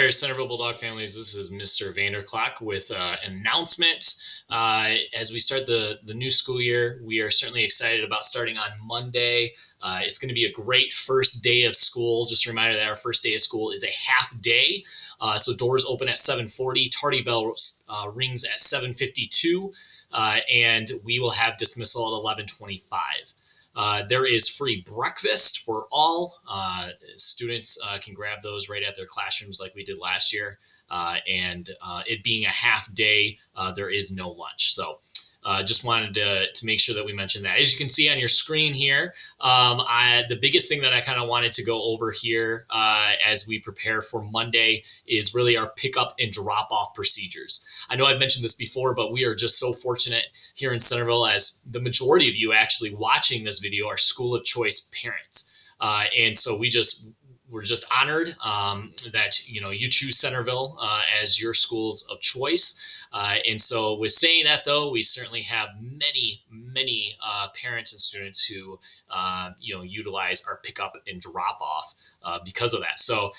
there, Centreville Bulldog families. This is Mr. Vanderclock with an announcement. As we start the new school year, we are certainly excited about starting on Monday. It's going to be a great first day of school. Just a reminder that our first day of school is a half day. So doors open at 7:40. Tardy bell rings at 7:52. And we will have dismissal at 11:25. There is free breakfast for all. Students can grab those right at their classrooms like we did last year. And it being a half day, there is no lunch. So just wanted to make sure that we mentioned that. As you can see on your screen here, the biggest thing that I kind of wanted to go over here as we prepare for Monday is really our pickup and drop-off procedures. I know I've mentioned this before, but we are just so fortunate here in Centreville, as the majority of you actually watching this video are school of choice parents. And so we're just honored that you choose Centreville as your schools of choice. And so with saying that, though, we certainly have many parents and students who utilize our pickup and drop off because of that. So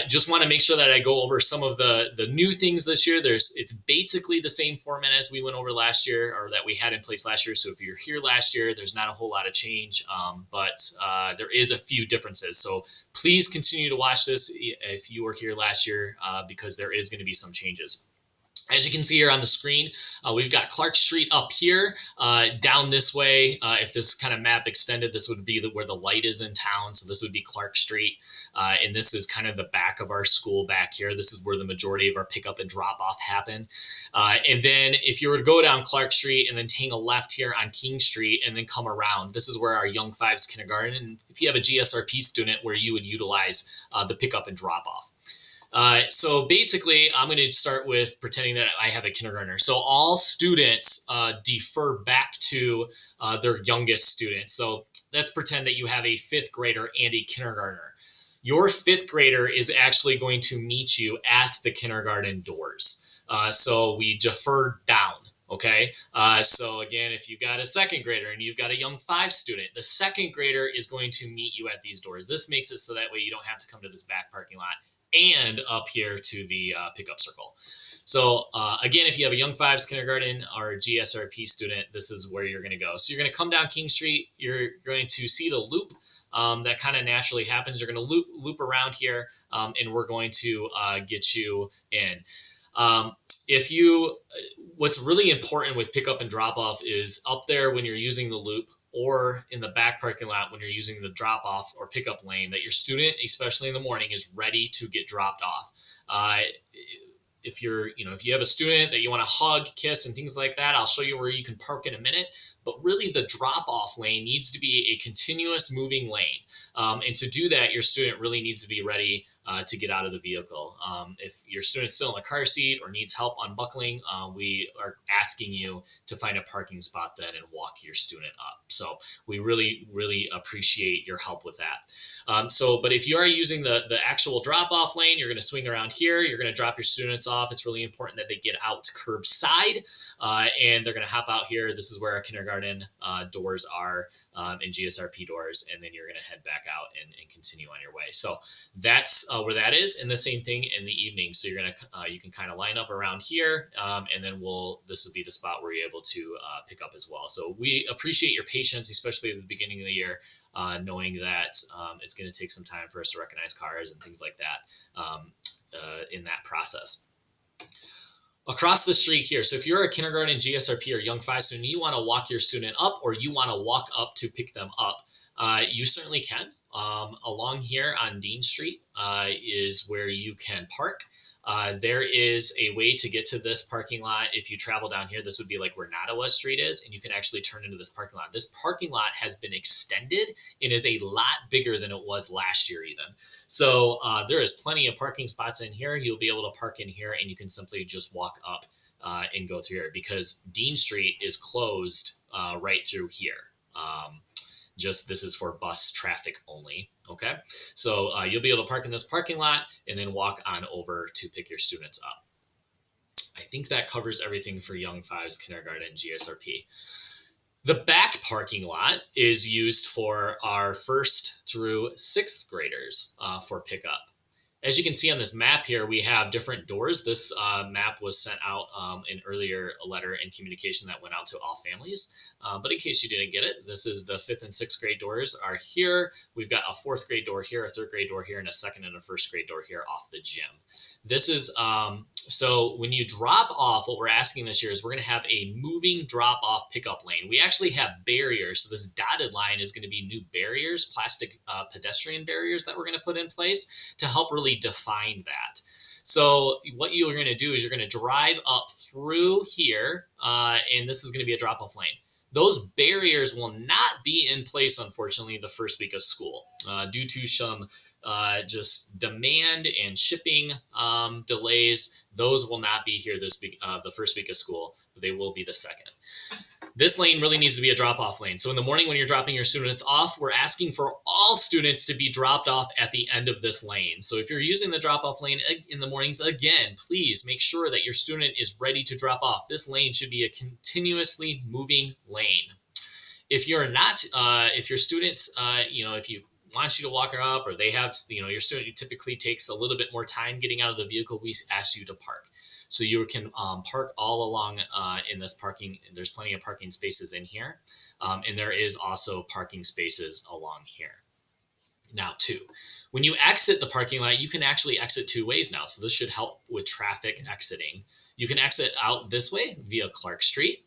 just want to make sure that I go over some of the new things this year. It's basically the same format as we went over last year, or that we had in place last year. So if you're here last year, there's not a whole lot of change, but there is a few differences. So please continue to watch this if you were here last year, because there is going to be some changes. As you can see here on the screen, we've got Clark Street up here. Down this way, if this kind of map extended, this would be where the light is in town. So this would be Clark Street. And this is kind of the back of our school back here. This is where the majority of our pickup and drop off happen. And then if you were to go down Clark Street and then take a left here on King Street and then come around, this is where our Young Fives kindergarten, and if you have a GSRP student, where you would utilize the pickup and drop off. So basically, I'm going to start with pretending that I have a kindergartner. So all students defer back to their youngest student. So let's pretend that you have a fifth grader and a kindergartner. Your fifth grader is actually going to meet you at the kindergarten doors. So we defer down. Okay. So again, if you've got a second grader and you've got a Young Five student, the second grader is going to meet you at these doors. This makes it so that way you don't have to come to this back parking lot and up here to the pickup circle. So again, if you have a Young Fives kindergarten or a GSRP student, this is where you're going to go. So you're going to come down King Street. You're going to see the loop that kind of naturally happens. You're going to loop around here, and we're going to get you in. What's really important with pickup and drop off is up there when you're using the loop, or in the back parking lot when you're using the drop off or pickup lane, that your student, especially in the morning, is ready to get dropped off. If you have a student that you want to hug, kiss, and things like that, I'll show you where you can park in a minute. But really, the drop-off lane needs to be a continuous moving lane. And to do that, your student really needs to be ready to get out of the vehicle. If your student's still in the car seat or needs help unbuckling, we are asking you to find a parking spot then and walk your student up. So we really appreciate your help with that. But if you are using the actual drop-off lane, you're going to swing around here. You're going to drop your students off. It's really important that they get out curbside, and they're going to hop out here. This is where our kindergarten doors are, and GSRP doors, and then you're going to head back out and continue on your way. So that's where that is, and the same thing in the evening. So you're going to you can kind of line up around here, and then this will be the spot where you're able to pick up as well. So we appreciate your patience, especially at the beginning of the year, knowing that it's going to take some time for us to recognize cars and things like that in that process. Across the street here, so if you're a kindergarten, GSRP, or Young Five student, you want to walk your student up, or you want to walk up to pick them up, you certainly can. Along here on Dean Street is where you can park. There is a way to get to this parking lot. If you travel down here, this would be like where Nottawa Street is, and you can actually turn into this parking lot. This parking lot has been extended and is a lot bigger than it was last year even. So there is plenty of parking spots in here. You'll be able to park in here, and you can simply just walk up and go through here, because Dean Street is closed right through here. This is for bus traffic only. Okay, so you'll be able to park in this parking lot and then walk on over to pick your students up. I think that covers everything for Young Fives kindergarten and GSRP. The back parking lot is used for our 1st through 6th graders for pickup. As you can see on this map here, we have different doors. This map was sent out in earlier letter and communication that went out to all families. But in case you didn't get it, this is the 5th and 6th grade doors are here. We've got a 4th grade door here, a 3rd grade door here, and a 2nd and a 1st grade door here off the gym. This is, so when you drop off, what we're asking this year is we're going to have a moving drop off pickup lane. We actually have barriers. So this dotted line is going to be new barriers, plastic pedestrian barriers that we're going to put in place to help really define that. So what you're going to do is you're going to drive up through here, and this is going to be a drop off lane. Those barriers will not be in place, unfortunately, the first week of school due to some just demand and shipping delays. Those will not be here the first week of school, but they will be the second. This lane really needs to be a drop-off lane. So in the morning when you're dropping your students off, we're asking for all students to be dropped off at the end of this lane. So if you're using the drop-off lane in the mornings, again, please make sure that your student is ready to drop off. This lane should be a continuously moving lane. If you're not, if your students, if you want you to walk her up or they have, your student typically takes a little bit more time getting out of the vehicle, we ask you to park. So you can park all along in this parking. There's plenty of parking spaces in here. And there is also parking spaces along here. Now, when you exit the parking lot, you can actually exit 2 ways now. So this should help with traffic exiting. You can exit out this way via Clark Street,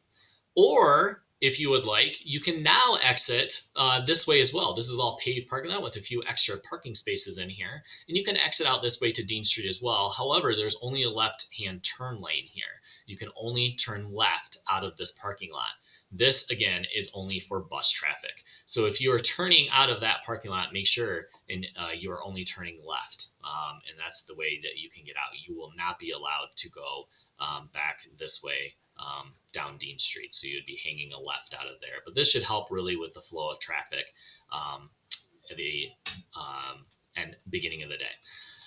or if you would like, you can now exit this way as well. This is all paved parking lot with a few extra parking spaces in here. And you can exit out this way to Dean Street as well. However, there's only a left-hand turn lane here. You can only turn left out of this parking lot. This, again, is only for bus traffic. So if you are turning out of that parking lot, make sure you are only turning left. And that's the way that you can get out. You will not be allowed to go back this way down Dean Street. So you'd be hanging a left out of there. But this should help really with the flow of traffic and beginning of the day.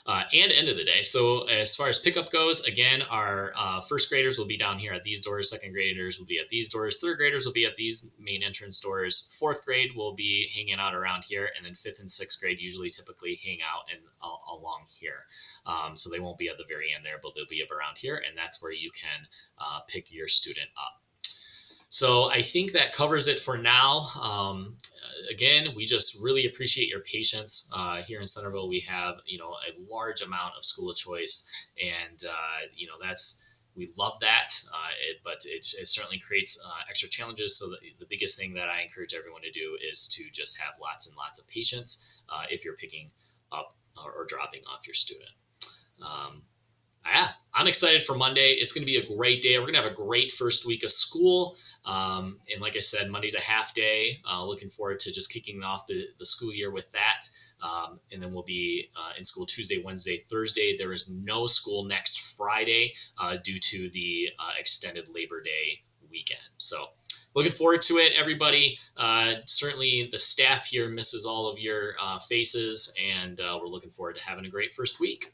And end of the day. So as far as pickup goes, again, our first graders will be down here at these doors. Second graders will be at these doors. Third graders will be at these main entrance doors. Fourth grade will be hanging out around here. And then 5th and 6th grade usually typically hang out along here. So they won't be at the very end there, but they'll be up around here. And that's where you can pick your student up. So I think that covers it for now. Again, we just really appreciate your patience. Here in Centreville, we have, a large amount of school of choice, and, we love that, but it certainly creates extra challenges. So the biggest thing that I encourage everyone to do is to just have lots and lots of patience if you're picking up or dropping off your student. I'm excited for Monday. It's going to be a great day. We're going to have a great first week of school. And like I said, Monday's a half day. Looking forward to just kicking off the school year with that. And then we'll be in school Tuesday, Wednesday, Thursday. There is no school next Friday due to the extended Labor Day weekend. So looking forward to it, everybody. Certainly the staff here misses all of your faces, and we're looking forward to having a great first week.